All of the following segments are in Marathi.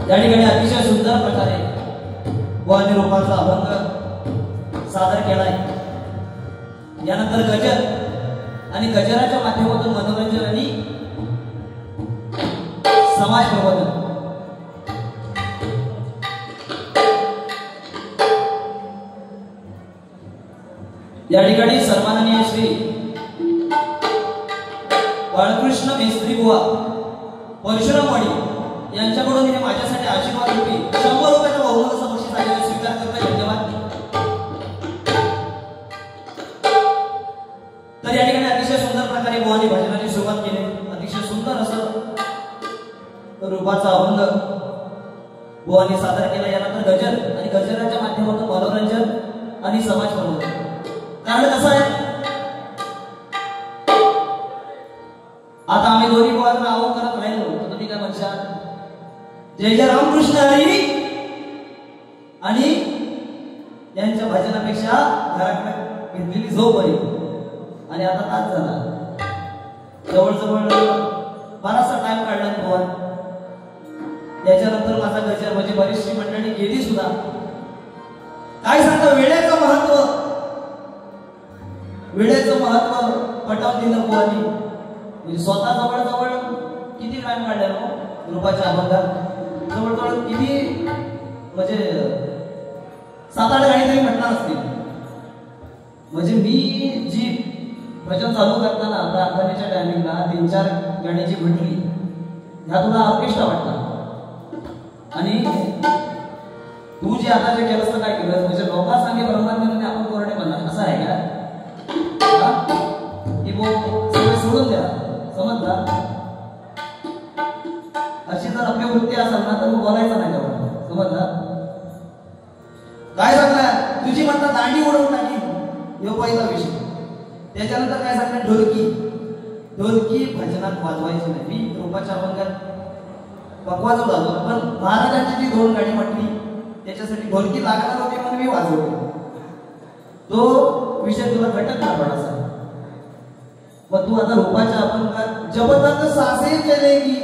या ठिकाणी अतिशय सुंदर प्रकारे बुवांनी रूपाचा अभंग सादर केलाय। यानंतर गजर आणि गजराच्या माध्यमातून मनोरंजन आणि समाज प्रबोधन। या ठिकाणी सन्माननीय श्री बाळकृष्ण मेस्त्री बुवा परशुरामवाडी यांच्याकडून हे माझ्यासाठी आशीर्वाद रूपी 100 रुपयाचा बहुमूल्य बक्षीस आलेले स्वीकार करतोय। धन्यवाद। तर या ठिकाणी अतिशय सुंदर प्रकारे बुवांनी भजनाची सुरुवात केली। अतिशय सुंदर असं रूपाचा अभंग बुवांनी सादर केला। यानंतर गजर आणि गजराच्या माध्यमातून मनोरंजन आणि समाज प्रबोधन। कारण कसं आहे, आता आम्ही दोन्ही बुवांना आवाहन करत राहिलो तर तुम्ही काय म्हणशाल, जय जय रामकृष्ण हरी, आणि यांच्या भजनापेक्षा घराकडे घेतलेली झोप बरी। आणि आता तास झाला, जवळजवळ बराचसा टाइम काढला बुवान। याच्यानंतर माझा गजर म्हणजे बरीचशी मंडळी गेली सुद्धा। काय सांगता, वेळेचं महत्व पटवून दिलं बुवांनी। म्हणजे स्वतः जवळजवळ किती टाइम काढला रूपाच्या अभंगात, जवळजवळ किती म्हणजे 7-8 गाणी तरी म्हटणार असतील। म्हणजे मी जी भजन चालू करताना प्रार्थनेच्या टायमिंगला 3-4 गाण्याची म्हटली, ह्या तुला अपेष्ट वाटला। आणि तू जे आता जे केलंस काय केलं, म्हणजे लोका सांगे ब्रह्मांडाने आपण कोरडे म्हणणार असं आहे का? सगळं सोडून द्या, समजला? अशी जर आपली वृत्ती असेल ना तर मग बोलायचं नाही त्यावर, समजला? काय सांगणार, तुझी म्हणता दांडी उडवून टाकी, यो पहिला विषय। त्याच्यानंतर काय सांगणार, ढोलकी भजनात वाजवायची नाही। मी रूपाच्या अभंगात बकवास झालो, पण महाराजांची जी 2 गाणी म्हटली त्याच्यासाठी ढोलकी लागणार होती म्हणून मी वाजवली। तो विषय तुला घटक ना पडासा। पण तू आता रूपाच्या अभंगात जब तक सासे चलेगी,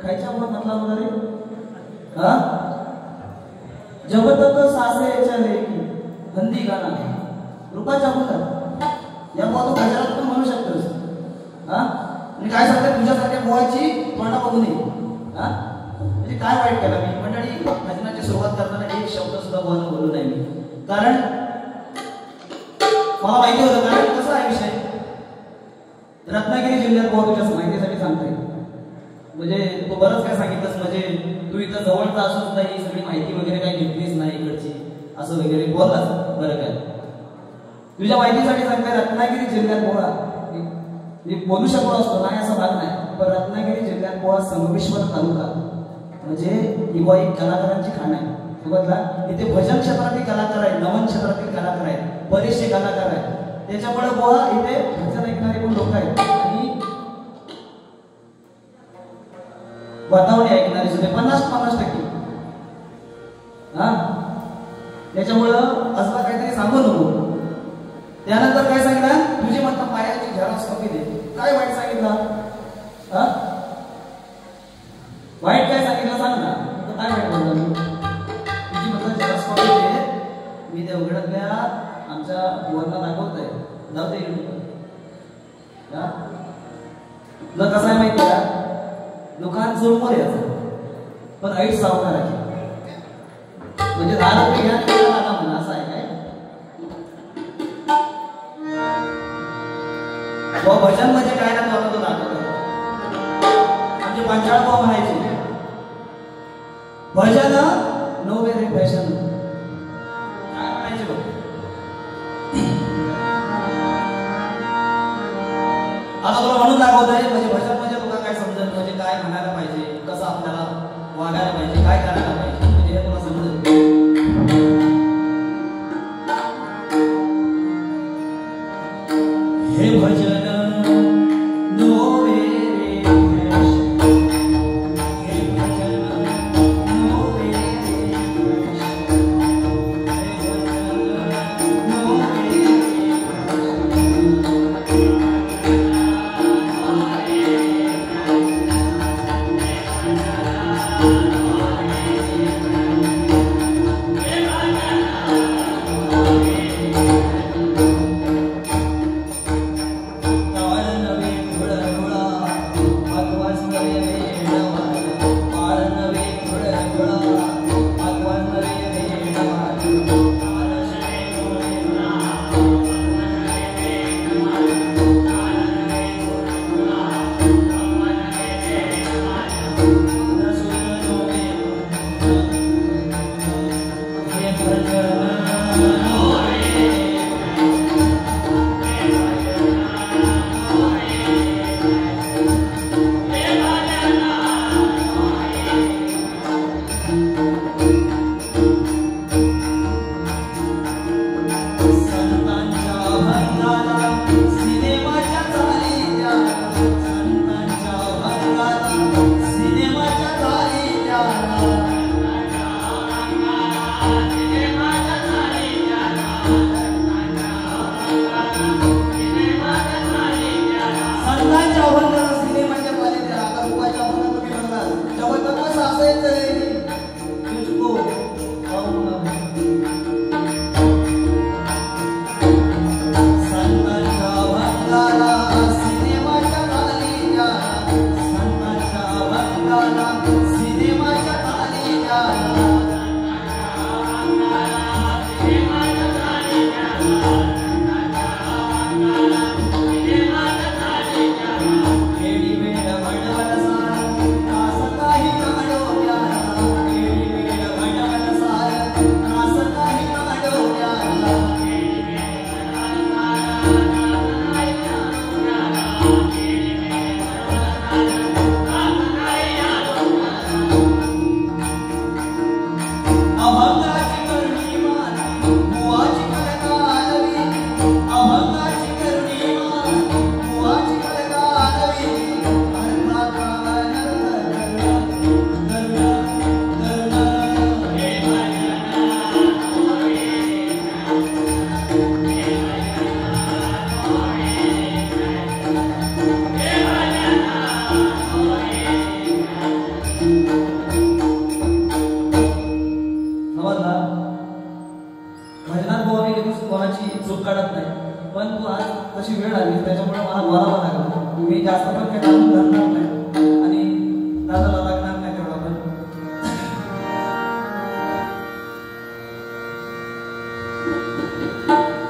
खायच्या अभंग म्हटला होता रे, हा? जब तक सासे चलेगी, हिंदी गाणं रूपाच्या अभंगात। या बुवा तू गजरात पण म्हणू शकतोस, हा? आणि काय सांगते, तुझ्यासारख्या बुवाची तोंडा बघू नये, हा? म्हणजे काय वाईट केलं मी? मंडळी, भजनाची सुरुवात करताना एक शब्द सुद्धा बुवानं बोलू नाही मी, कारण मला माहिती होतं। कारण कसा आहे विषय, रत्नागिरी जिल्ह्यात बुवा तुझ्या माहितीसाठी सांगतोय, म्हणजे तू बरंच काय सांगितलंस, म्हणजे तू इथं जवळचा असून सुद्धा ही सगळी माहिती वगैरे काय घेतलीच नाही इकडची, असं वगैरे बोललास। बरं काय, तुझ्या माहितीसाठी सांगताय, रत्नागिरी जिल्ह्यात बुवा मी बोलू शकलो असतो नाही असं भाग नाही, पण रत्नागिरी जिल्ह्यात बुवा संगमेश्वर तालुका म्हणजे ही बुवा एक कलाकारांची खाण आहे, समजला? इथे भजन क्षेत्रातील कलाकार आहेत, नमन क्षेत्रातील कलाकार आहेत, बरेचसे कलाकार आहेत। त्याच्यामुळे बुवा इथे भजन ऐकणारे पण लोक आहेत आणि वातावरण ऐकणारे सुद्धा 50-50%, हा? त्याच्यामुळं असं काहीतरी सांगू नको। त्यानंतर काय सांगितलं, तुझी म्हणता पायाची झेरॉक्स कॉपी दे। काय वाईट सांगितलं, हा? वाईट काय सांगितलं सांग ना, काय वाईट बोलला? तुझी म्हणता झेरॉक्स कॉपी दे, मी त्या उघडतल्या आमच्या बुवांना दाखवतोय, जाऊ दे। तुला कसं आहे माहिती का, दुकान चोरमोर यायचं पण ऐट सावकाराची, म्हणजे 10 रुपये घ्या म्हणा, असं आहे काय? भजन म्हणजे काय ना तो दाखवतो। आमचे पंचाळ बुवा म्हणायचे, भजन नो वेरी फॅशन, काय म्हणायचे बघ। आता तुला म्हणून दाखवतोय, म्हणजे भजन म्हणजे तुला काय समजेल, म्हणजे काय म्हणायला पाहिजे, कसं आपल्याला वागायला पाहिजे, काय करायला पाहिजे, म्हणजे हे तुला समजेल। हे भजन नो वेरी फॅशन, हे भजन नो वेरी फॅशन, हे भजन नो वेरी फॅशन।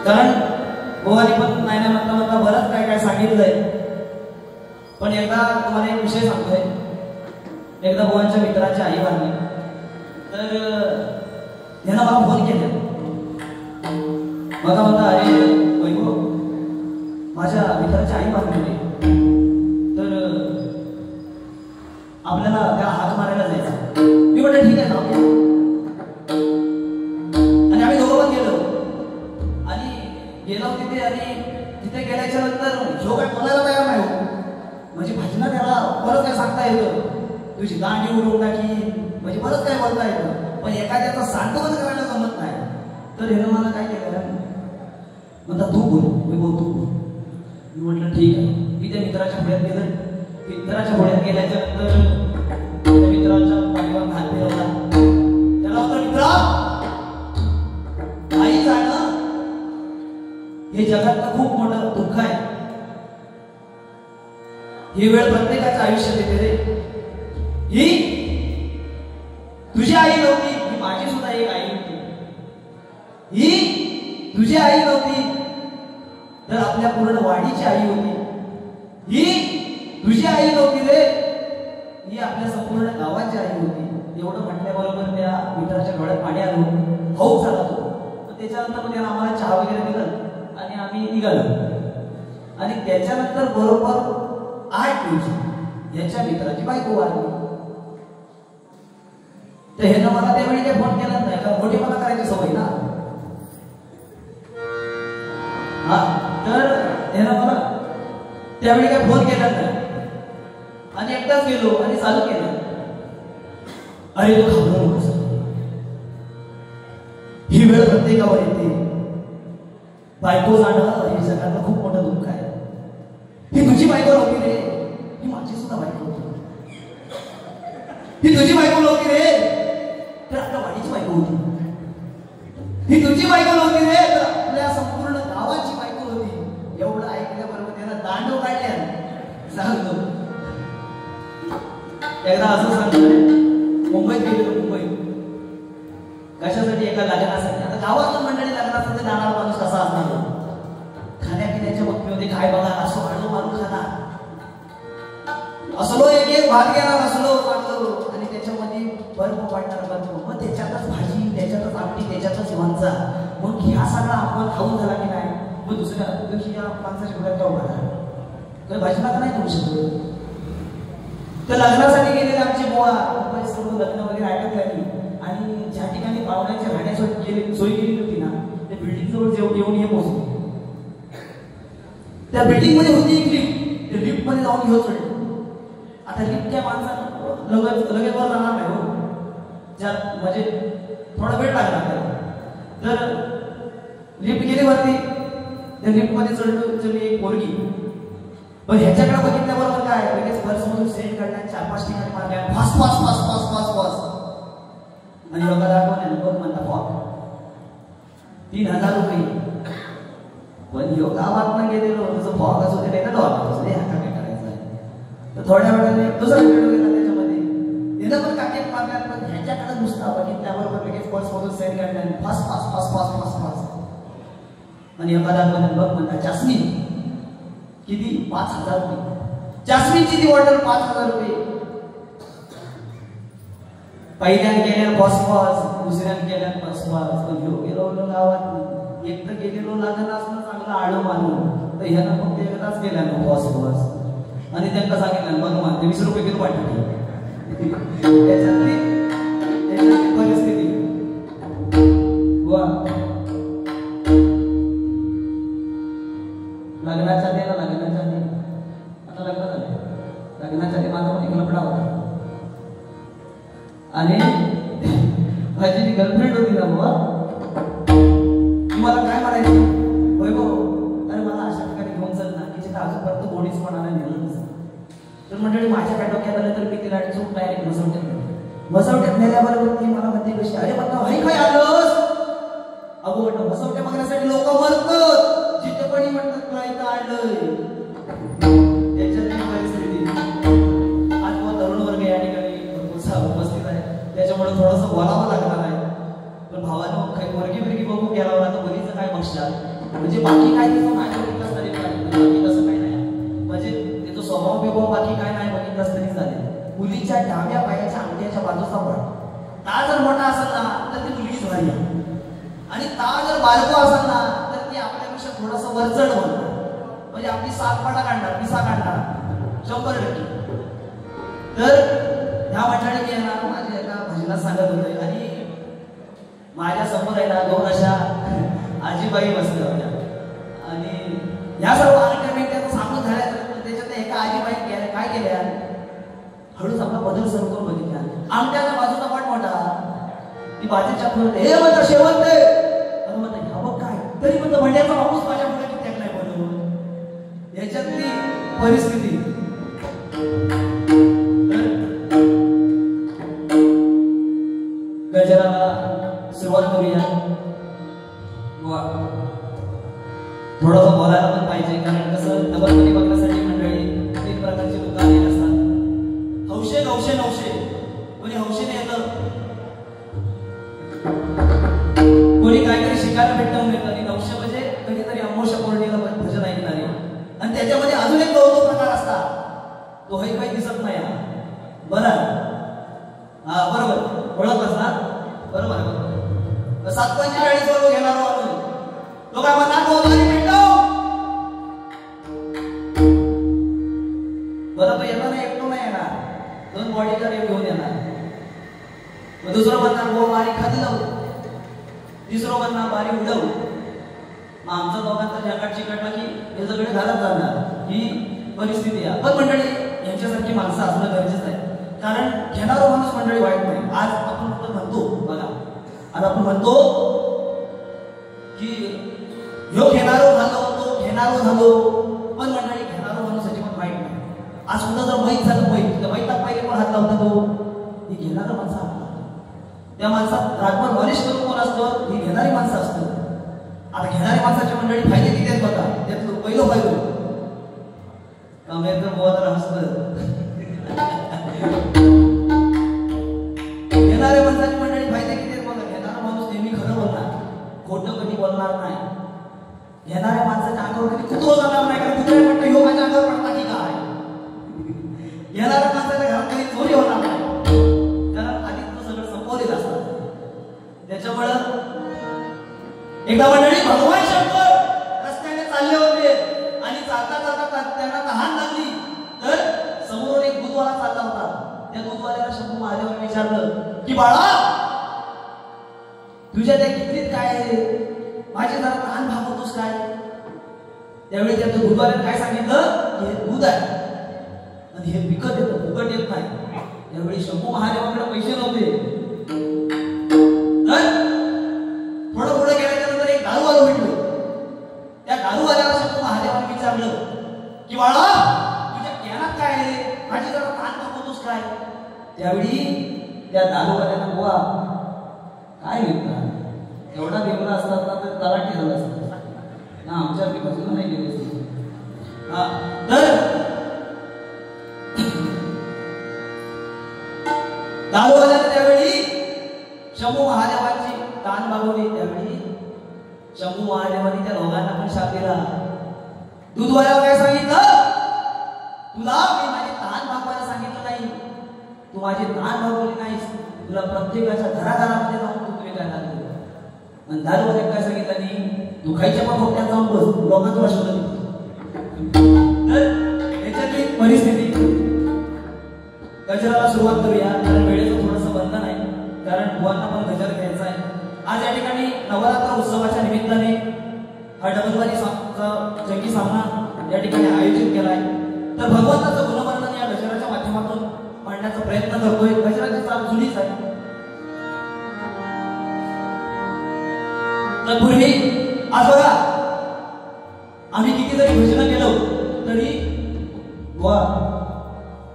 कारण बोवानी पण नाही नाही म्हणता म्हणता बरंच काय काय सांगितलंय. पण एकदा तुम्हाला एक विषय सांगतोय. एकदा बोवांच्या मित्राची आई वारली. तर ह्यानं मला फोन केला. बघा म्हणता अरे वैभव माझ्या मित्राची आई वारली, तर आपल्याला त्या हाक मारायला जायचं. मी म्हटलं ठीक आहे जाऊ. आणि आम्ही दोघं पण गेलो. गेला तिथे आणि तिथे गेल्याच्या नंतर जो काय बोलायला तयार नाही हो. म्हणजे भाजीला त्याला परत काय सांगता येतं, तुझी दांडी उडवून टाकी, म्हणजे परत काय बोलता येतं. पण एखाद्याचा सांडवच करायला जमत नाही. तर ह्यानं मला काय केलं म्हणता तू बोल. मी बोलतो बोल. मी म्हटलं ठीक आहे. मी त्या मित्राच्या पुढ्यात गेलं. मित्राच्या पुढ्यात गेल्याच्या नंतर त्या मित्राच्या पाठीवर हात फिरवला. त्याला होतं मित्रा आई जाणं हे जगातलं खूप मोठं दुःख आहे. ही वेळ प्रत्येकाच्या आयुष्यात येते रे. ही तुझी आई नव्हती, ही माझी सुद्धा एक आई होती. ही तुझी आई नव्हती तर आपल्या पूर्ण वाडीची आई होती. ही तुझी आई नव्हती रे, ही आपल्या संपूर्ण गावाची आई होती. एवढं म्हटल्याबरोबर त्या मित्राच्या डोळ्यात पाणी आलं. हौस झाला तो. त्याच्यानंतर त्याला आम्हाला चहा वगैरे दिलं आणि आम्ही निघालो. आणि त्याच्यानंतर बरोबर 8 दिवस याच्या मित्राची बायको वारली. तर ह्यानं मला त्यावेळी काही फोन केला नाही, कारण मोठेपणा करायची सवय ना. हा तर ह्यानं मला त्यावेळी काही फोन केला नाही. आणि एकटाच गेलो आणि चालू केलं. अरे तू घाबरू नकोस, ही वेळ प्रत्येकावर येते. बायको जाणं हे जगातलं खूप मोठं दुःख आहे. ही तुझी बायको नव्हती रे, ही माझी सुद्धा बायको होती. ही तुझी बायको नव्हती रे, तर आपल्या वाडीची बायको होती. ही तुझी बायको नव्हती रे, तर आपल्या संपूर्ण गावाची बायको होती. एवढं ऐकल्याबरोबर त्याला दांडव काढल्या. सांगतो एकदा असं सांगतोय, मुंबईत गेलो. मुंबईत कशासाठी? एका लग्नासाठी. आता गावातलं मंडळी लग्नासाठी जाणार माणूस कसा असणार? खाण्यापिण्याच्या बाबतीमध्ये काय बघा, असं वाढलो मारून खाणार, असलो एक भात घेणार, असलो वाटलो आणि त्याच्यामध्ये बर्फ वाटणार बर्फ, मग त्याच्यातच भाजी, त्याच्यातच आमटी, त्याच्यातच लोणचा. मग ह्या सगळा आपण खाऊन झाला की नाही, मग दुसऱ्या दिवशी या माणसाच्या डोळ्यात का उभा राहा, तर भाजीला नाही करू शकतो. तर लग्नासाठी गेलेले आमची बुवा मुंबई सर्व लग्न वगैरे ऐकत राहिली. आणि ज्या ठिकाणी पाहुण्याच्या राहण्याची सोय केली होती ना, त्या बिल्डिंग जवळ येऊन हे पोहोचले. त्या बिल्डिंग मध्ये होती एक लिफ्ट. त्या लिफ्ट मध्ये जाऊन घेऊन चढले. आता लिफ्ट काय माणसानं लगेच वर जाणार नाही हो, म्हणजे थोडा वेळ लागला त्याला. तर लिफ्ट गेली वरती, त्या लिफ्ट मध्ये चढली एक पोरगी. पण ह्याच्याकडे बघितल्याबरोबर काय लगेच पर्समधून सेंड काढल्या, 4-5 ठिकाणी मारल्या, फास फास फास फास फास फास. आणि लोक दाखवले बघ म्हणता फॉक 3000 रुपये. पण ह्यो गावात न गेलेलो तुझं फॉक असू दे नाही तर डॉलर असू दे, हा काय करायचं आहे. तर थोड्या वेळाने दुसरा व्हिडिओ गेला त्याच्यामध्ये, तिथं पण काकेत मारल्यात. पण ह्याच्याकडे नुसता बघितल्याबरोबर लगेच पर्समधून सेंड काढल्या, फास फास फास फास फास फास. आणि एका दाखवले बघ म्हणता जास्मिन किती 5000 रुपये. जास्मिनची ती ऑर्डर 5000 रुपये. पहिल्यान गेल्या फॉस्फॉस, दुसऱ्यान गेल्या फॉस्फॉस. पण ह्यो गेलो गावात, एक तर गेलेलो लागत असणं चांगलं आडो मानून, तर ह्यानं फक्त एकदाच गेल्या ना फॉस्फॉस. आणि त्यांना सांगितलं बघ मान 20 रुपये किलो वाटते. त्याच्यातली परिस्थिती वा लग्नाच्या आधी आता लग्न झालं. लग्नाच्या आधी माझा पण एक लफडा होता. आणि माझी जी गर्लफ्रेंड होती ना बाबा, मला काय म्हणायची, वैभव अरे मला अशा ठिकाणी घेऊन चल ना की जिथं अजूनपर्यंत कोणीच कोणाला नेलं नसतं. तर मंडळी माझ्या काय डोक्यात आलं तर मी तिला चूक डायरेक्ट मसवट्यात नेल्याबरोबर ती मला म्हणते कशी, अरे म्हणता भाई काय आलोस. अगो म्हटलं मसवट्या बघण्यासाठी लोक मरतात, जिथे पण म्हणतात तुला इथं आणलंय. त्याच्यातली परिस्थिती. आज तो तरुण वर्ग या ठिकाणी उपस्थित आहे, त्याच्यामुळे थोडंसं बोलावं लागणार आहे. पण भावानं काही वर्गी बघू गेला होता तर बरीचं काय बक्षाल, म्हणजे बाकी काय तिथं नाही बघितलंच तरी बाकी तसं काही नाही. म्हणजे त्याचा स्वभाव बिभाव बाकी काय नाही बघितलंच तरी झाले. मुलीच्या डाव्या पायाच्या अंगठ्याच्या बाजूचा बळ ता जर मोठा असेल ना तर ती मुलगी भारी आहे, आणि ता जर बारको असेल ना तर ती आपल्यापेक्षा थोडस वरचढ बनणार, म्हणजे आपली सातपाटा काढणार, पिसा काढणार 100%. तर ह्या मंडळी येणार माझ्या एका भजनात सांगत होते, आणि माझ्या समोर आहे ना 2 अशा आजीबाई बसल्या होत्या. आणि ह्या सर्व कार्यक्रम त्याचं सांगून झाल्या. त्याच्यात एका आजीबाई काय केल्या, हळूच आपला बदल सुरू करून बघितला. आमच्याच्या बाजूचा पाठ मोठा, ती बाजूच्या पुढे हे म्हणता शेवंत म्हणता ह्या बघ काय तरी म्हणतं भांड्याचा माणूस माझ्या पुढे किती नाही बनवून. याच्यातली परिस्थिती. गजराला सुरुवात करूया. थोडंसं बोलायला पण पाहिजे, कारण कसं डबलमध्ये बघण्यासाठी मंडळी 3 प्रकारची दुकाने असतात. हौशे नवशे नवशे, कोणी हौशेने येतं, कोणी काहीतरी शिकायला भेटतं येतं, आणि नवशे म्हणजे कधीतरी अमोशा पौर्णिमेला भजन ऐकणारे. आणि त्याच्यामध्ये अजून एक 2 प्रकार असतात, तो हे काही दिसत नाही. बरं हा बरोबर ओळखलंस ना, बरोबर बरोबर. 7:45 वर घेणार आहोत तो काय म्हणणार बरं, तो येणार नाही, एकटो नाही येणार, 2 बॉडीगार्ड घेऊन येणार. दुसरं म्हणणार गो बारी खाली लावू, तिसरं म्हणणार बारी उडवू. आमचा दोघांचा जॅकेट चिकटला की हे सगळे घालत जाणार. ही परिस्थिती आहे. पण मंडळी यांच्यासारखी माणसं असणं गरजेचं आहे, कारण घेणारा माणूस मंडळी वाईट नाही. आज आपण म्हणतो बघा, आज आपण म्हणतो की ह्यो घेणारो झालो, तो घेणारो झालो, पण मंडळी घेणारा माणूस अजिबात वाईट नाही. आज सुद्धा जर माहीत झालं तर माहीत पहिले पण हात लावता तो ही घेणारा माणसं हात लावतो. त्या माणसात राजभर मॉलिश करून कोण असतं, ही घेणारी माणसं असतं. आता घेणाऱ्या माणसाच्या मंडळी फायदे किती आहेत बघा. त्यातलं पहिलं फायदो कामेकर बोलत असतं. घेणाऱ्या माणसाची मंडळी फायदे किती आहेत बघा. घेणारा माणूस नेहमी खरं बोलणार, खोटं कधी बोलणार नाही. घेणाऱ्या माणसाच्या अंगावर कधी कुत्रो जाणार नाही, कारण कुत्रे म्हणतो ह्यो माझ्या अंगावर पडता की काय. घेणाऱ्या माणसाच्या घरात कधी चोरी होणार नाही, कारण आधी तो सगळं संपवलेलं असतं. त्याच्यामुळं एकदा मंडळी भगवान शंकर रस्त्याने चालले होते, आणि चालता चालता त्यांना तहान लागली. तर समोरून एक दूधवाला चालला होता. त्या दूधवाल्याला शंभू महादेवाने विचारलं की बाळा, तुझ्या त्या कितीत काय आहे, माझी जरा तहान भागवतोस काय. त्यावेळी त्या दूधवाल्याने काय सांगितलं की हे दूध आहे. आणि हे विकत येतं, फुकट येत नाही. त्यावेळी शंभू महादेवाकडे पैसे नव्हते. तर थोडं पुढे गेल्यानंतर एक दारूवाला भेटलो. त्या दारूवाल्याला शंभू महादेवाने विचारलं की बाळा तुझ्या कॅनात काय आहे, माझी जरा ताण दाखवतोस काय. त्यावेळी त्या दारूवाल्यानं बुवा काय विकता, एवढा बेवडा असतात ना तर तलाठी झाला असतात ना, आमच्या बाजूला नाही गेले असते. तर दारूवाल्याने त्यावेळी शंभू महादेवाची ताण भागवली. त्यावेळी शंभू महादेवाने त्या दोघांना पण शाप दिला. दूधवाल्याला काय सांगितलं, तुला मी माझी ताण भागवायला सांगितलं नाही, तू माझी ताण भागवली नाहीस, तुला प्रत्येकाच्या घराघरामध्ये जाऊन तू विकायला लागली. आणि दारूवाल्याने काय सांगितलं नाही, तू खायच्या पण खोट्यात जाऊन बस, लोकांचं वाचवलं. तर त्याच्यातली परिस्थिती गजराला सुरुवात करूया, कारण वेळेचं थोडंसं बंधन आहे, कारण बुवांना पण गजर घ्यायचा आहे. आज या ठिकाणी नवरात्र उत्सवाच्या निमित्ताने हा डबलबाजी जंगी सामना या ठिकाणी आयोजित केला आहे. तर भगवंताचं गुणवर्णन या गजराच्या माध्यमातून मांडण्याचा प्रयत्न करतोय. गजराची चाल जुनीच आहे. तत्पूर्वी आज बघा, आम्ही किती जरी भजन केलं तरी बुवा,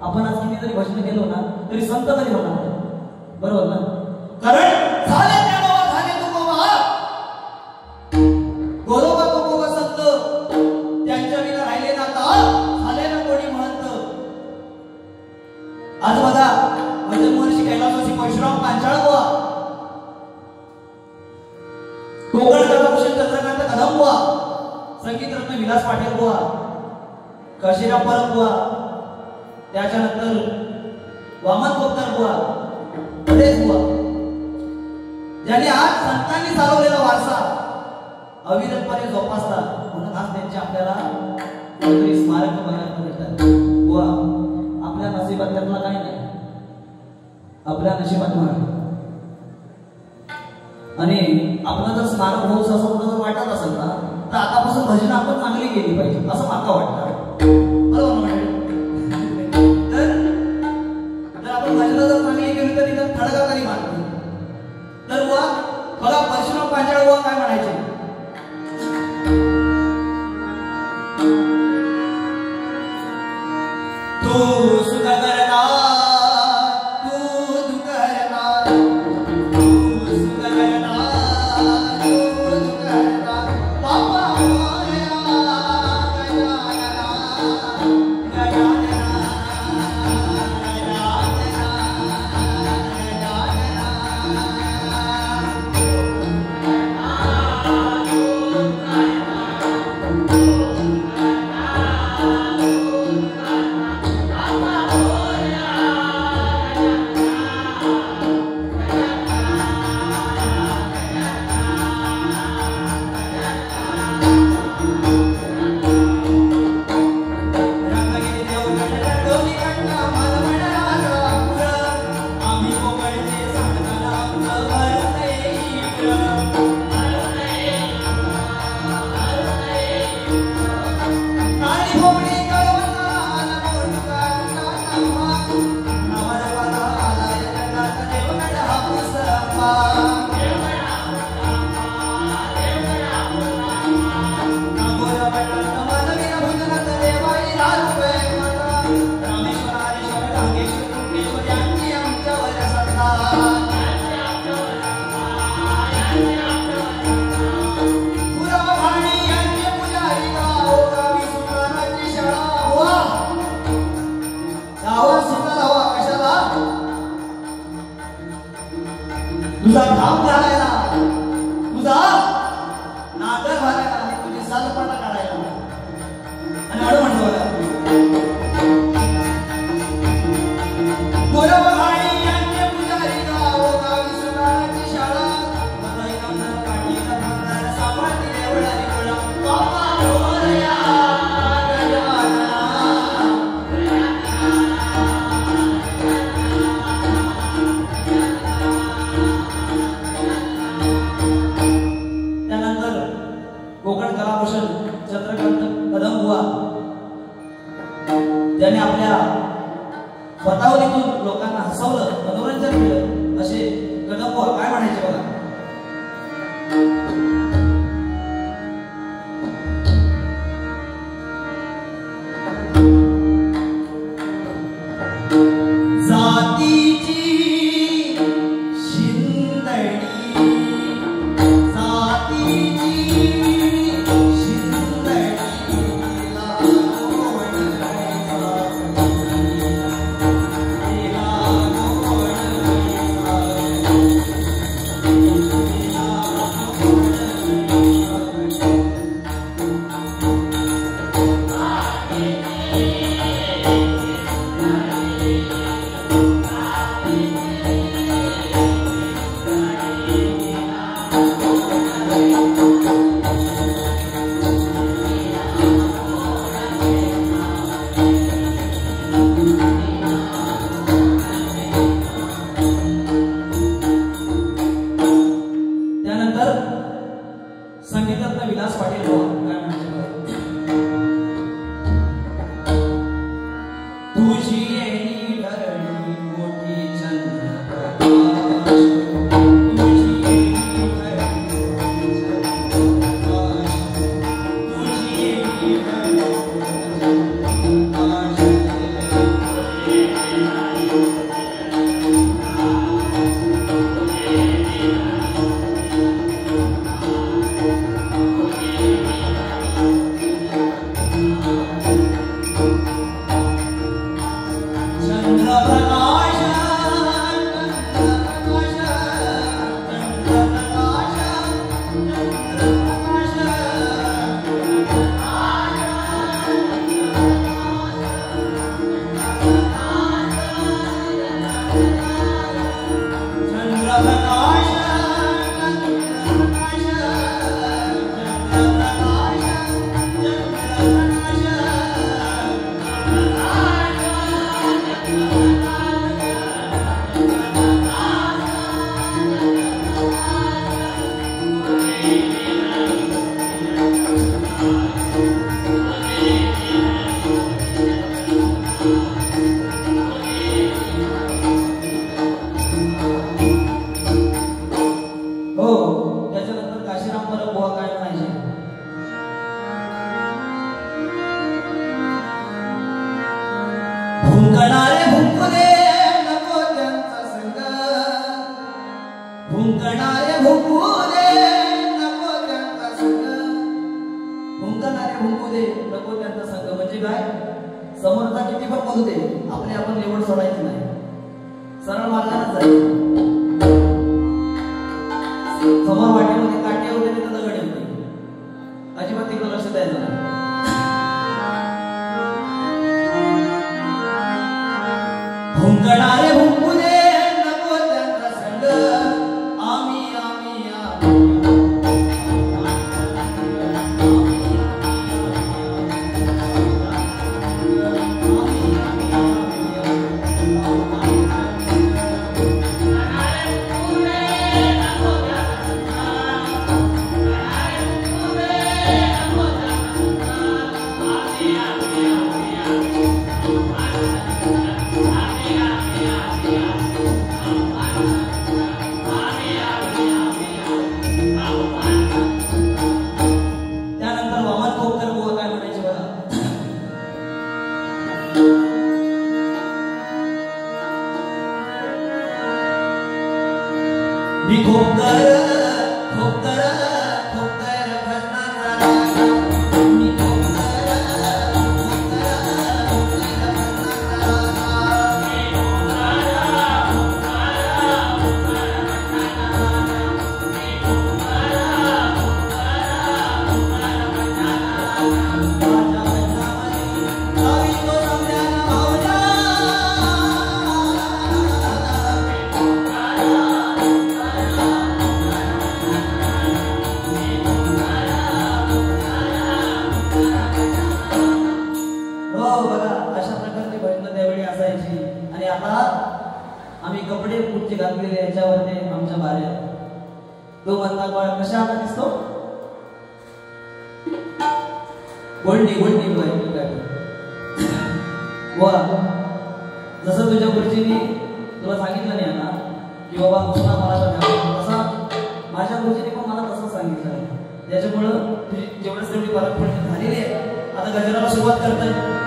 आपण आज किती जरी भजन केलो ना तरी संत तरी होणार, बरोबर ना. कारण झाले गोरोबा गोरोबा संत, त्यांच्या विना राहिले ना झाले ना कोणी महंत. आज बघा, भजन महर्षी कैलासवासी परशुराम पांचाळ बुवा, कोकण कलाभूषण चंद्रकांत कदम बुवा, संगीत रत्न विलास पाटील बुवा, काशीराम परब बुवा, त्याच्यानंतर वामन कोपकर बुवा, बरेच बुवा, ज्यांनी आज संतांनी चालवलेला वारसा अविरतपणे जोपासला. म्हणून आज त्यांचे आपल्याला स्मारक बघायला भेटतात. बुवा, आपल्या नशिबात त्यातला काय नाही, आपल्या नशिबात मार. आणि आपलं जर स्मारक होऊस असं जर वाटत असेल ना, तर आतापासून भजन आपण चांगली केली पाहिजे असं मला वाटतं, बरोबर. तर आपण भजन जर चांगली केली तर तिथं थडगा तरी मारतो. तर बुवा बघा, परशुराम पांचाळ बुवा काय म्हणायचे, तू सुख करना, तू दुःख करना, तू सुख करना, तू दुःख करना, बाबा मोरया गजानना, गजानना, तुझा घाम घालायला, तुझा नादर घालायला, तुझी सालपणा काढायला. आणि अडू म्हणतो गोरबहाणी यांचे पुजारी गाव गावी सुनाची शाळा, सामान्य देवळारी बाबा मोरया गजानना. भुंकणारे भुंकू दे नको त्यांचा संग, भुंकणारे भुंकू दे नको त्यांचा संग, भुंकणारे भुंकू दे नको त्यांचा संग म्हणजे काय? समोरचा किती पण बोलू दे, आपली आपण निवड सोडायची नाही, सरळ मार्गाने जायचं. समोर वाटेमध्ये काटे होते तर दगड होते, अजिबात तिकडे लक्ष द्यायचं नाही. भुंकणारे भुंकू दे नको त्यांचा संग, आम्ही आम्ही जसं तुझ्या गुरुजींनी तुला सांगितलं नाही आता की बाबा नुसता मला तसं माझ्या गुरुजींनी पण मला तसं सांगितलं आहे. त्याच्यामुळं तुझी जेवढं तेवढी परतफेड झालेली आहे. आता गजराला सुरुवात करताय.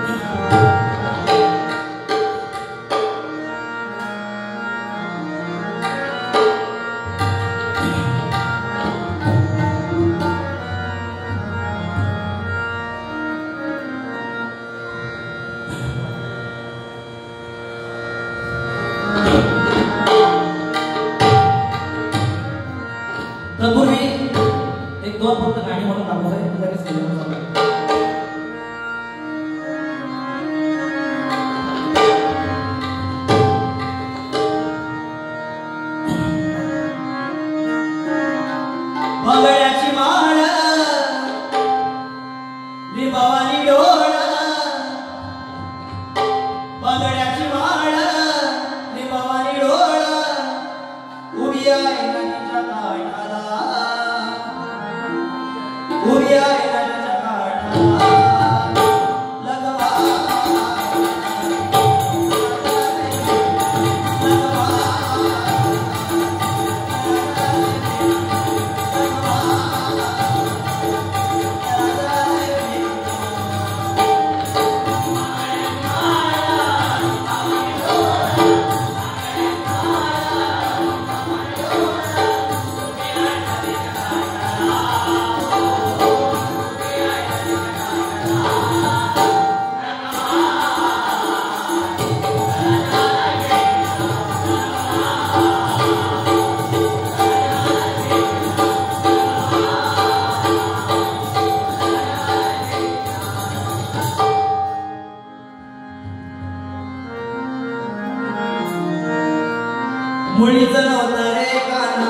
मुळीच नव्हतं रे काना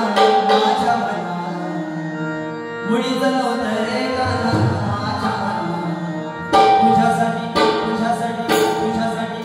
माझ्या मनात, मुळीच नव्हतं रे काना माझ्या मनात, तुझ्यासाठी तुझ्यासाठी तुझ्यासाठी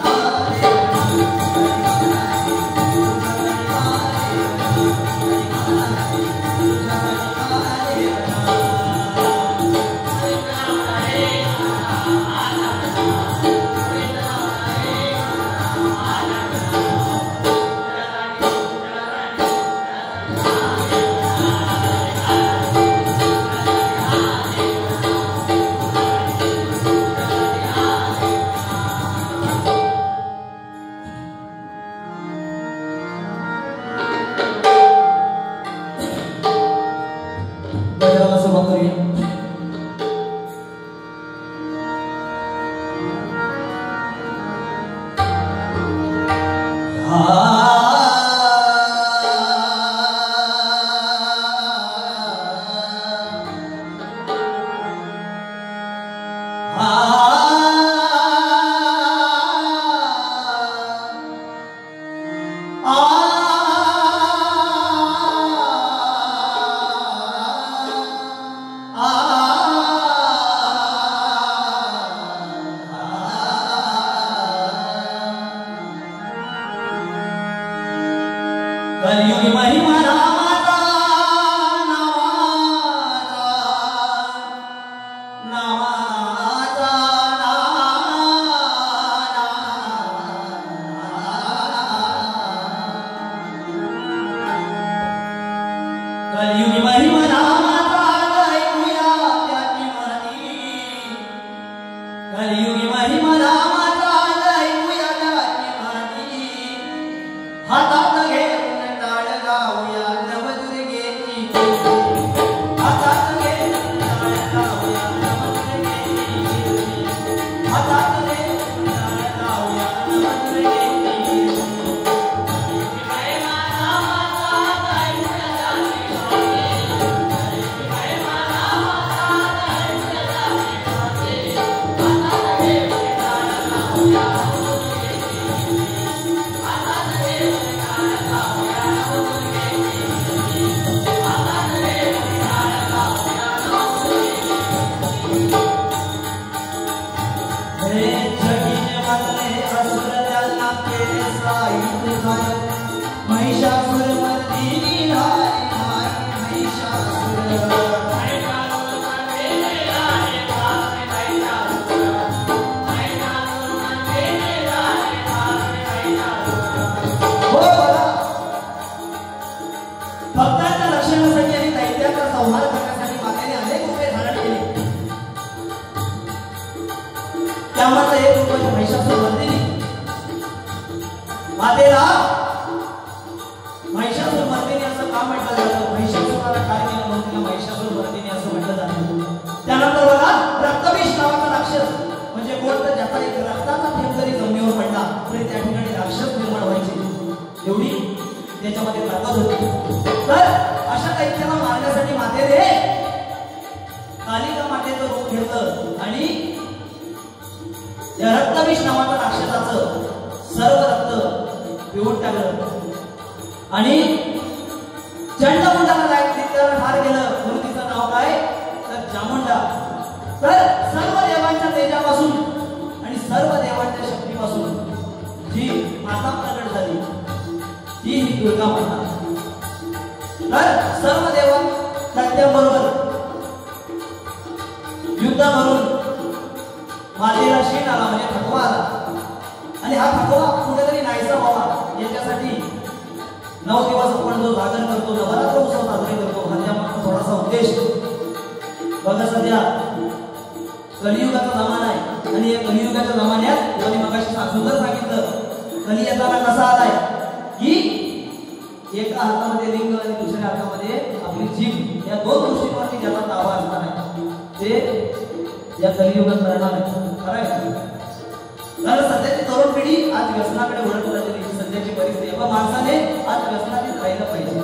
कलियुगी महिमा नामाचा नामाचा कलियुगी महिमा नामाचा ऐकूया त्याची महती, कलियुगी महिमा नामाचा ऐकूया त्याची महती, हातात घे गाऊया नवदुर्गेची, हातात घे टाळ गाऊया नवदुर्गेची, हातात घे टाळ गाऊया नवदुर्गेची, महिमा नामाचा ऐकूया त्याची महती, महिमा नामाचा ऐकूया त्याची महती, हातात घे टाळ गाऊया नवदुर्गेची, हातात घे टाळ गाऊया महिषासुर मर्दिनी हारी हारी महिषासुर, महिषासुर मर्दिनी हारी हारी महिषासुर, महिषासुर मर्दिनी हारी हारी महिषासुर. हो बघा, भक्तांच्या रक्षणासाठी आणि दैत्याचा संहार करण्यासाठी मातेने अनेक उपाय धारण केले. त्यामध्ये एक उपाय महिषासुर मर्दिनी. मातेला महिषासुर मर्दिनी असं का म्हटलं जातं? महिषासुराला काय केलं म्हणून तिला महिषासुर मर्दिनी असं म्हटलं जातं. त्यानंतर बघा, रक्तविष नावाचा राक्षस म्हणजे कोणतं ज्याचा एक रक्ताचा थेंब जरी जमिनीवर पडला तरी त्या ठिकाणी राक्षस निर्माण व्हायचे, एवढी त्याच्यामध्ये ताकद होती. तर अशा दैत्याला मारण्यासाठी मातेने कालिका मातेचं रूप घेतलं आणि या रक्तविष नावाच्या राक्षसाचं सर्व रक्त पिऊन टाकलं आणि चंडमुंडाला त्याला ठार केलं. म्हणून तिचं नाव काय? तर चामुंडा. तर सर्व देवांच्या तेजापासून आणि सर्व देवांच्या शक्तीपासून जी माता प्रकट झाली ती ही दुर्गा माता. तर सर्व देवांबरोबर युद्ध करून मातेला शीण आला म्हणजे थकवा आला आणि हा थकवा कुठेतरी नाहीसा व्हावा याच्यासाठी 9 दिवस आपण जो जागर करतो, नवरात्र उत्सव साजरे करतो, हा त्यामागचा थोडासा उद्देश. बघा सध्या कलियुगाचा जमाना आहे आणि या कलियुगाच्या जमान्यात त्यांनी मगाशी सुंदर सांगितलं कली येताना कसा आलाय की एका हातामध्ये लिंग आणि दुसऱ्या हातामध्ये आपली जीभ, या दोन गोष्टींवरती ज्याचा ताबा असणार आहे ते या कलियुगात राहणार आहे. खरं आहे. तर सध्याची तरुण पिढी आज व्यसनाकडे वळत राहिलेली सध्याची परिस्थिती. पण माणसाने आज व्यसनातच राहिलं पाहिजे.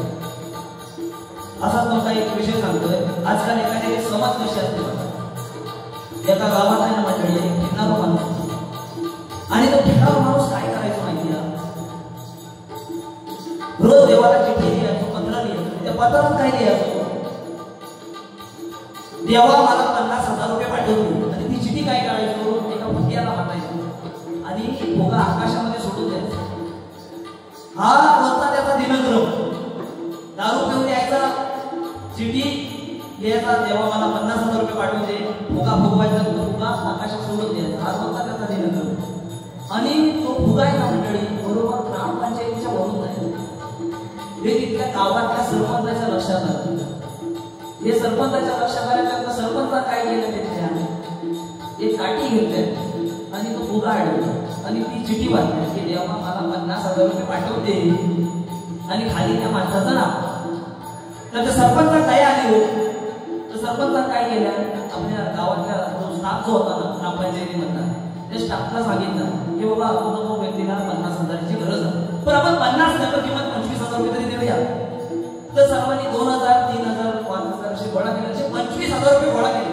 असाच तुमचा एक विषय सांगतोय. आजकाल एखाद्याचे समाज कसे असते, एका गावात आहे ना मंडळी, एक ठिकाणा माणूस आणि तो ठिकाणा माणूस काय करायचं माहिती आहे? रोज देवाला चिठ्ठी लिहायचो, पत्र लिहायचो. त्या पत्रात काय लिहायचो? देवा मला 50,000 रुपये पाठवले. आणि ती चिठ्ठी काय करायचो? एका भुतियाला पाठवायचो आणि भोगा आकाशामध्ये सोडून द्यायचा. हा रोजचा त्याचा दिनक्रम. दारू पिऊन यायचा, चिठ्ठी लिहायचा, देवा मला 50,000 रुपये पाठवून दे, भोगा भोगवायचा, भोगा आकाशात सोडून द्यायचा. हा रोजचा त्याचा दिनक्रम. आणि तो भोगायचा मंडळी बरोबर ग्रामपंचायतीच्या वरून जायचा. हे तिथल्या गावातल्या सरपंचाच्या लक्षात आलं. हे सरपंचाच्या लक्षात आल्यानंतर सरपंचा काय केलं? त्याच्या एक काठी घेतली आणि तो भोगा अडवला आणि ती चिठ्ठी वाचली की देवा मला 50,000 रुपये पाठवते आणि खाली त्या माणसाचं नाव. तर सरपंचा काय आली हो, तर सरपंचाने काय केलं? आपल्या गावातल्या जो स्टाफ जो होता ना ग्रामपंचायतीमधला, त्या स्टाफला सांगितलं की बाबा तो व्यक्तीला 50,000ची गरज आहे, पण आपण 50 नका किंमत 25,000 रुपये तरी देऊया. तर सर्वांनी 2,000, 3,000, 5,000 असे गोळा केले. असे 25,000 रुपये गोळा केले.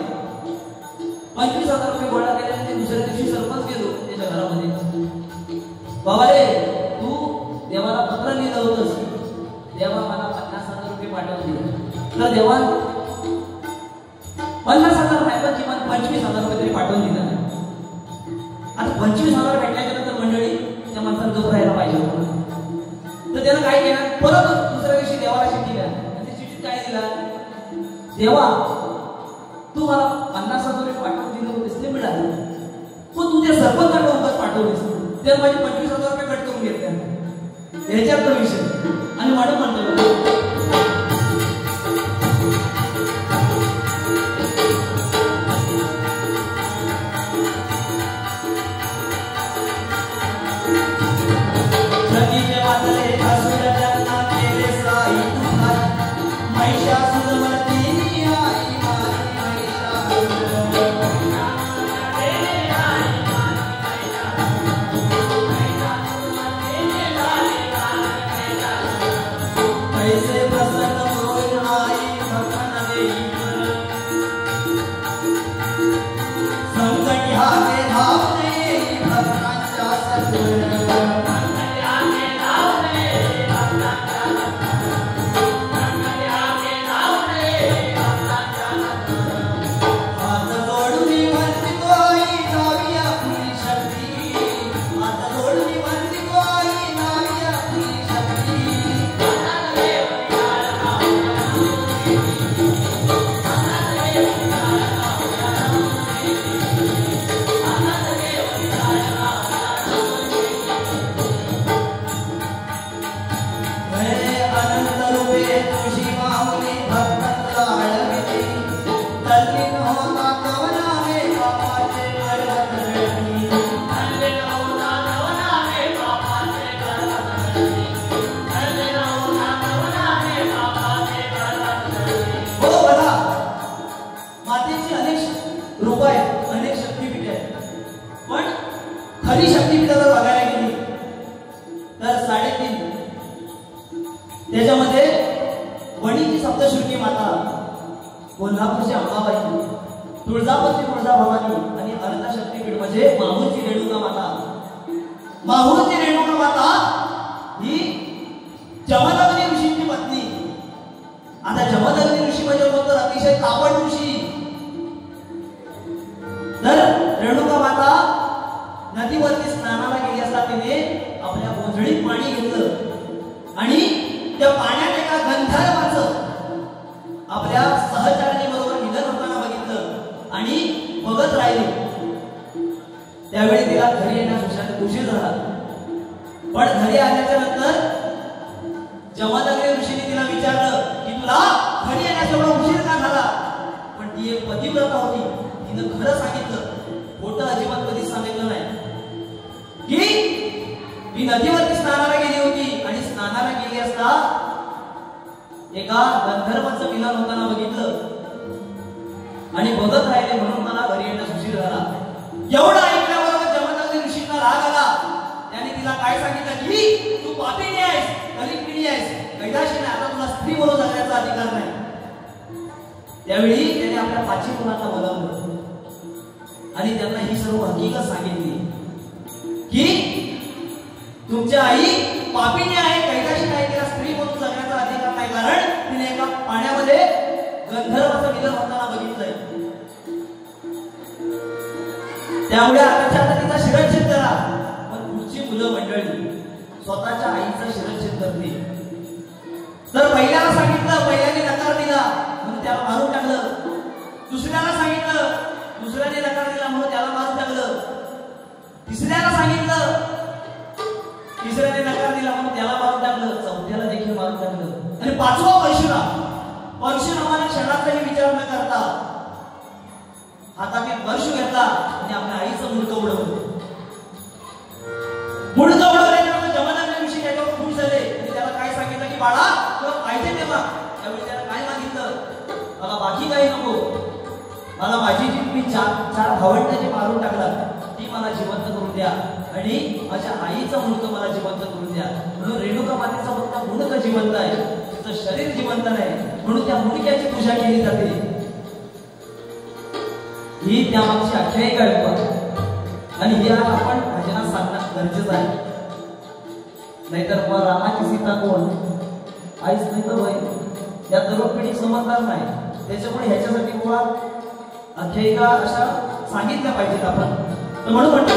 25,000 रुपये गोळा केले आणि दुसऱ्या दिवशी सरपंच गेलो त्याच्या घरामध्ये. बाबा रे, तू देवाला पत्र लिहिलं होतंस, देवा मला 50,000 रुपये पाठवून. तर देवा 50,000 नाही पण किमान 25,000 रुपये तरी पाठवून दिला. आता 25,000 भेटल्याच्या नंतर मंडळी त्या माणसाला गप राहायला पाहिजे होतं. तर त्यानं काय केलं? परत दुसऱ्या दिवशी देवाला चिठ्ठी दिला आणि त्या चिठ्ठीत काय दिला? देवा तू मला 50,000 रुपये पाठवून दिले होतेस, ते मिळाले, पण तू त्या सरपंचाला उगाच पाठवलीस, त्यानं माझे 25,000 रुपये कट करून घेतले. याच्यात तो विषय. आणि म्हणून म्हणतो त्याच्यामध्ये वणीची सप्तशृंगी माता, कोल्हापूरची अंबाबाई, तुळजापूरची तुळजाभवानी आणि अर्धा शक्तीपीठ म्हणजे माहूरची रेणुका माता. माहूरची रेणुका माता ही जमदग्नी ऋषींची पत्नी. आता जमदग्नी ऋषी म्हणजे तर अतिशय तापट ऋषी. तर रेणुका माता नदीवरती स्नानाला गेली असता तिने आपल्या गोंधळीत पाणी घेतलं आणि त्या पाण्यात एका गंधर्वाचं आपल्या सहचारिणीबरोबर निधन होताना बघितलं आणि बघत राहिले. त्यावेळी तिला घरी येण्यास उशीर झाला. पण घरी आल्याच्या नंतर जमदग्नी ऋषीने तिला विचारलं की तुला घरी येण्यास एवढा उशीर का झाला? पण ती एक पतिव्रता होती. तिनं खरं सांगितलं, खोटं अजिबात कधीच सांगितलं नाही की मी नदीवरती स्नानाला गेली होती आणि स्नानाला गेली असता एका गंधर्वाचं मिलन होताना बघितलं आणि बघत राहिले म्हणून मला घरी येण्यास उशीर झाला. एवढं ऐकल्याबरोबर जमदग्नी ऋषींना राग आला. त्याने तिला काय सांगितलं की तू पापिणी आहेस, कलिंगडी आहेस, कैलाशी नाही, आता तुला स्त्री म्हणून जगण्याचा अधिकार नाही. त्यावेळी त्याने आपल्या 5 मुलांना बोलावलं आणि त्यांना ही सर्व हकीकत सांगितली की तुमची आई पापिणी आहे, कैलाशी नाही, तिला जाईल. त्यामुळे आताच्या आता तिचा शिरच्छेद करा. पण पुढची मुलं मंडळी स्वतःच्या आईचा शिरच्छेद करते. तर पहिल्याला सांगितलं, पहिल्याने नकार दिला म्हणून त्याला मारून टाकलं. दुसऱ्याला सांगितलं, दुसऱ्याने नकार दिला म्हणून त्याला मारून टाकलं. तिसऱ्याला सांगितलं, तिसऱ्याने नकार दिला म्हणून त्याला मारून टाकलं. चौथ्याला देखील मारून टाकलं. आणि पाचवा परशुरामाने क्षणाचाही विचार न करता हातात एक परशु घेतला आणि आपल्या आईचं मुंडकं उडवलं. मुंडकं उडवल्यानंतर जमदग्नी त्याच्यावर खुश झाले आणि त्याला काय सांगितलं की बाळा तुला पाहिजे तेव्हा. त्यावेळी त्याला काय मागितलं, मला बाकी काही नको, मला माझी जी मी चार भावंडाची मारून टाकला ती मला जिवंत करून द्या आणि माझ्या आईचं मुंडकं मला जिवंत करून द्या. म्हणून रेणुका मातेचा फक्त मुंडकं जिवंत आहे, तिचं शरीर जिवंत नाही. म्हणून त्या मुंडक्याची पूजा केली जाते. ही त्यामागची आख्यायिका आहे आणि हे आपण भजनात सांगणं गरजेचं आहे. नाहीतर मग रामाची सीता कोण, आईच नाही तर बाई, या तरुण पिढी समजणार नाही. त्याच्यामुळे ह्याच्यासाठी किंवा आख्यायिका अशा सांगितल्या पाहिजेत आपण. तर म्हणून म्हणतो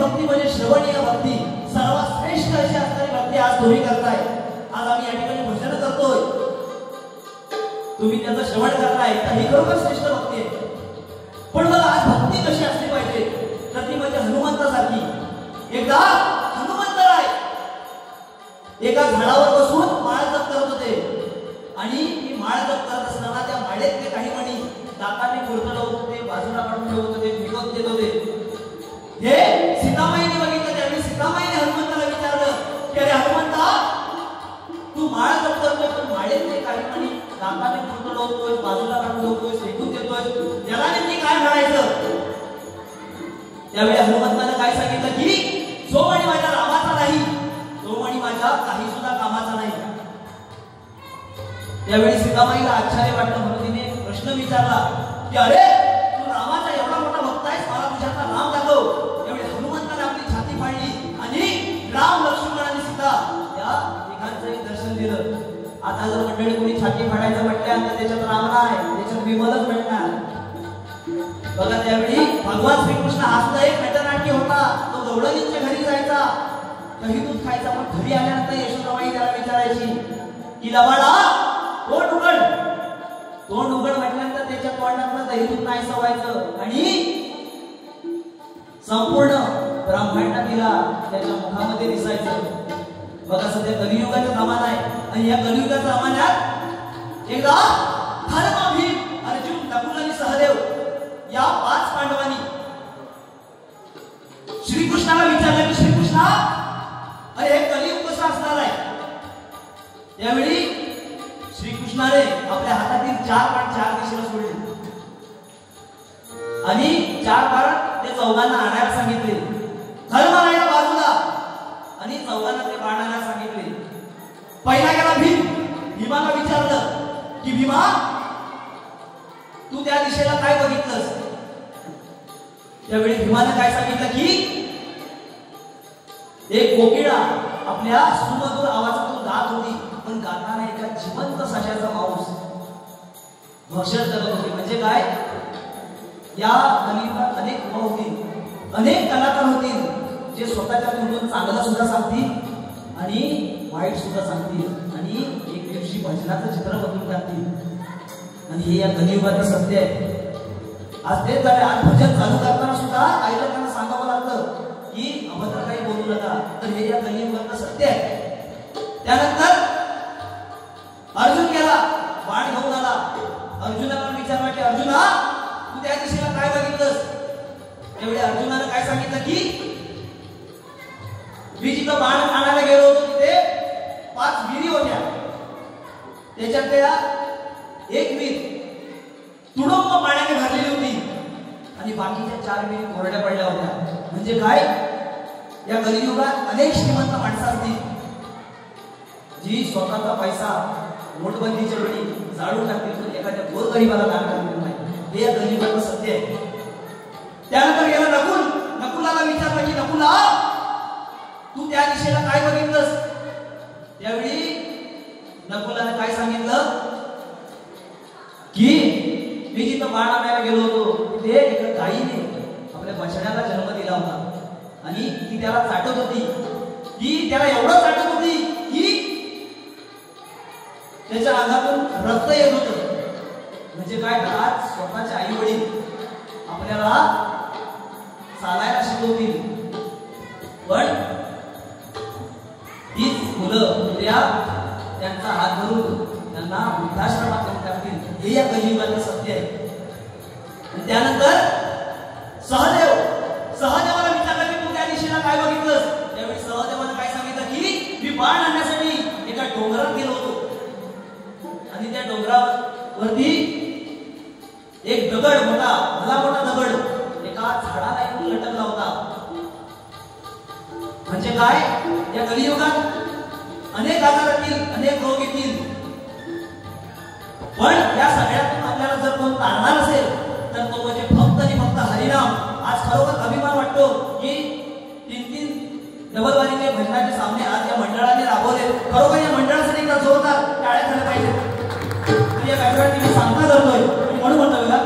भक्ती म्हणजे श्रवणीय भक्ती, सर्वात श्रेष्ठ अशी असणारी भक्ती आज तुम्ही करताय. आज आम्ही या ठिकाणी भजन करतोय, तुम्ही त्याचं श्रवण करताय, तर ही खरोखर श्रेष्ठ भक्ती आहे. पण मला आज भक्ती कशी असली पाहिजे, तर ती म्हणजे हनुमंतासारखी. एकदा हनुमंतराय एका झाडावर बसून माळ जप करत होते आणि ती माळ जप करत असताना त्या माळेतले काही मणी दाताने कुरतडवत होते, बाजूला काढून ठेवत होते, फिरवत देत होते. हे सीतामाईने बघितलं. त्यावेळी सीतामाईने हनुमंताला विचारलं की अरे हनुमंता, तू माळ जप करतोय पण माळेतले काही मणी दाताने कुरतडवतोय, बाजूला काढून ठेवतोय, फेकून देतोय, याला नेमकी काय म्हणायचं? त्यावेळी हनुमंताने काय सांगितलं की जो मणी माझ्या रामाचा नाही, तो मणी माझ्या काही सुद्धा कामाचा नाही. त्यावेळी सीतामाईला आश्चर्य वाटलं, म्हणून तिने प्रश्न विचारला की अरे तू रामाचा एवढा मोठा भक्त आहेस, मला तुझ्याचा राम दाखव. त्यावेळी हनुमंताने आपली छाती फाडली आणि राम, लक्ष्मण आणि सीता या तिघांचंही दर्शन दिलं. आता जर मंडळी कोणी छाती फाडायचं म्हटलं तर त्याच्यात राम नाही, त्याच्यात विमलच भेटणार. बघा त्यावेळी भगवान श्रीकृष्ण हा सुद्धा एक नटनाट्य होता. तो गवळणींच्या घरी जायचा, दही दूध खायचा, पण घरी आल्यानंतर यशोदाबाई त्याला विचारायची की लबाडा तोंड उघड. तोंड उघड म्हटल्यानंतर त्याच्या तोंडातलं दही दूध नाही सवायचं आणि संपूर्ण ब्रह्मांड तिला त्याच्या मुखामध्ये दिसायचं. बघा सध्या कलियुगाचा जमाना आहे आणि या कलियुगाच्या जमान्यात एकदा धर्म, भीम, अर्जुन, नकुल आणि सहदेव या 5 पांडवांनी श्रीकृष्णाला विचारलं की श्रीकृष्णा, अरे हे कलियुग कसं असणार आहे? त्यावेळी श्रीकृष्णाने आपल्या हातातील 4 बाण 4 दिशेला सोडले आणि 4 बाण ते चौघांना आणायला सांगितले. धर्मराया बाजूला आणि चौघांना ते बाण आणायला सांगितले. पहिला गेला भीमाला विचारलं की भीमा तू त्या दिशेला काय बघितलंस? त्यावेळी भीमानं काय सांगितलं की एक कोकिळा आपल्या सुमधुर आवाजातून गात होती, पण गाताना एका जिवंत सशाचा मांस भक्षण करत होती. म्हणजे काय, या कलियुगात अनेक लोक होतील, अनेक कलाकार होतील जे स्वतःच्या तोंडून चांगलं सुद्धा सांगतील आणि वाईट सुद्धा सांगतील आणि एक दिवशी भजनाचं चित्र बदलून टाकतील. आणि हे या कलियुगाचं सत्य आहे. आज तेच झाले. आज भजन चालू करताना सुद्धा काही लोकांना सांगावं लागतं की अभद्र काही बोलू नका, तर हे या कलियुगाचं सत्य आहे. त्यानंतर अर्जुन गेला, बाण घेऊन आला. अर्जुनाला विचारला की अर्जुना तू त्या दिशेला काय बघितलंस? त्यावेळी अर्जुनानं काय सांगितलं की मी जिथं बाण आणायला गेलो होतो तिथे 5 विहिरी होत्या. त्याच्यातल्या एक विहीर तुडुंब पाण्याने भरलेली होती आणि बाकीच्या 4 विहिरी कोरड्या पडल्या होत्या. म्हणजे काय, या कलियुगात अनेक श्रीमंत माणसं असतील जी स्वतःचा पैसा नोटबंदीच्या वेळी जाळून टाकतील, पण एखाद्या गोरगरिबाला दान करणार नाही. हे या कलियुगाचं सत्य आहे. त्यानंतर गेला नकुलाला विचारलं की नकुला तू त्या दिशेला काय बघितलंस? त्यावेळी नकुलाने काय सांगितलं की मी जिथं बाण आणायला गेलो होतो तिथे एका गायीने आपल्या बछड्याला जन्म दिला होता आणि ती त्याला चाटत होती. ती त्याला एवढं चाटत होती की त्याच्या अंगातून रक्त येत होतं. म्हणजे काय, आज स्वतःचे आई वडील आपल्याला चालायला शिकवतील, पण हीच मुलं उद्या त्यांचा हात धरून त्यांना वृद्धाश्रमात नेऊन टाकतील. हे या कलियुगाचं सत्य आहे. त्यानंतर सहदेवाला विचारलं की तू त्या दिशेला काय बघितलंस? त्यावेळी सहदेवानं काय सांगितलं की मी बाण आणण्यासाठी एका डोंगरात गेलो होतो आणि त्या डोंगरावरती एक दगड मोठा दगड एका झाडाला येऊन लटकला होता. म्हणजे काय, या कलियुगात अनेक आजार येतील, अनेक रोग येतील, पण या सगळ्यातून आपल्याला जर कोण तारणार असेल तर तो म्हणजे फक्त आणि फक्त हरिनाम. आज खरोखर अभिमान वाटतो की 3-3 डबलवारीचे भजनाचे सामने आज या मंडळाने राबवले. खरोखर या मंडळासाठी एकदा जोरदार टाळ्या झाल्या पाहिजे. या कार्यक्रमाची मी सांगता करतोय आणि म्हणून म्हणतो बघा,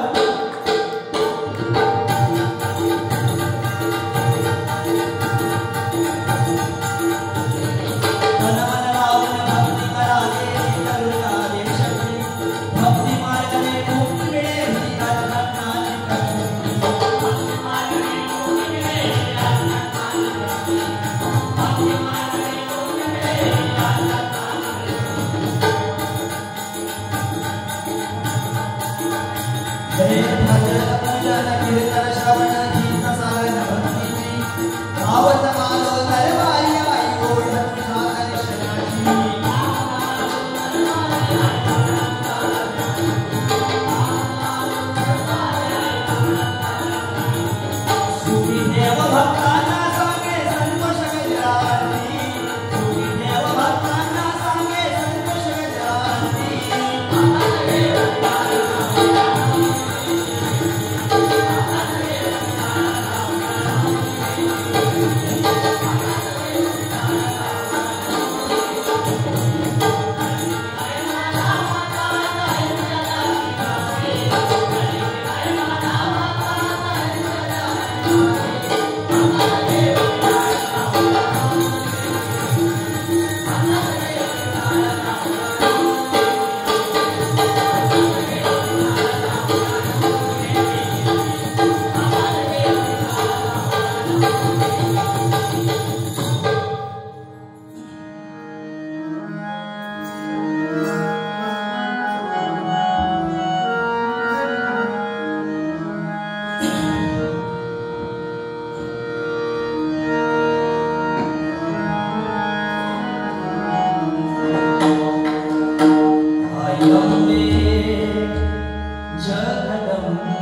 जगदम्बे